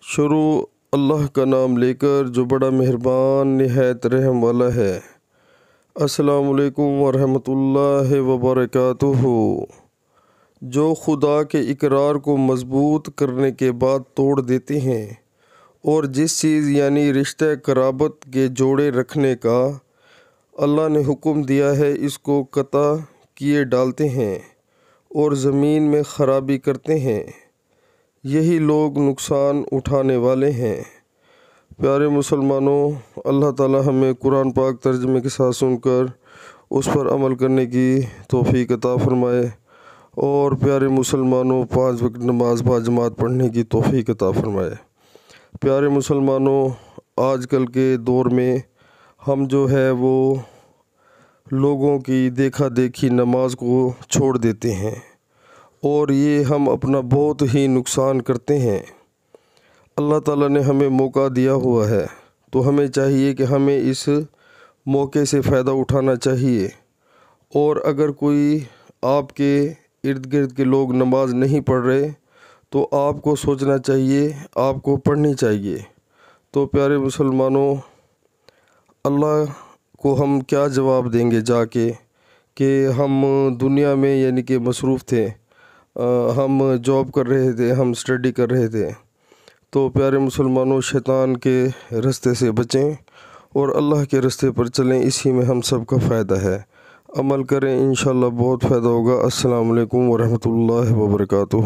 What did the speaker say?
شروع اللہ کا نام لے کر جو بڑا مہربان نہایت رحم والا ہے۔ السلام علیکم ورحمۃ اللہ وبرکاتہ۔ جو خدا کے اقرار کو مضبوط کرنے کے بعد توڑ دیتے ہیں اور جس چیز یعنی رشتہ قرابت کے جوڑے رکھنے کا اللہ نے حکم دیا ہے اس کو قطع کیے ڈالتے ہیں اور زمین میں خرابی کرتے ہیں، یہی لوگ نقصان اٹھانے والے ہیں۔ پیارے مسلمانوں، اللہ تعالی ہمیں قرآن پاک ترجمے کے ساتھ سن کر اس پر عمل کرنے کی توفیق عطا فرمائے، اور پیارے مسلمانوں 5 وقت نماز باجماعت پڑھنے کی توفیق عطا فرمائے۔ پیارے مسلمانوں، آج کل کے دور میں ہم جو ہے وہ لوگوں کی دیکھا دیکھی نماز کو چھوڑ دیتے ہیں، اور یہ ہم اپنا بہت ہی نقصان کرتے ہیں۔ اللہ تعالیٰ نے ہمیں موقع دیا ہوا ہے تو ہمیں چاہیے کہ ہمیں اس موقع سے فائدہ اٹھانا چاہیے، اور اگر کوئی آپ کے ارد گرد کے لوگ نماز نہیں پڑھ رہے تو آپ کو سوچنا چاہیے، آپ کو پڑھنی چاہیے۔ تو پیارے مسلمانوں، اللہ کو ہم کیا جواب دیں گے جا کے کہ ہم دنیا میں یعنی کہ مصروف تھے، ہم جاب کر رہے تھے، ہم اسٹڈی کر رہے تھے۔ تو پیارے مسلمانوں، شیطان کے رستے سے بچیں اور اللہ کے رستے پر چلیں، اسی میں ہم سب کا فائدہ ہے۔ عمل کریں، انشاءاللہ بہت فائدہ ہوگا۔ السلام علیکم ورحمۃ اللہ وبرکاتہ۔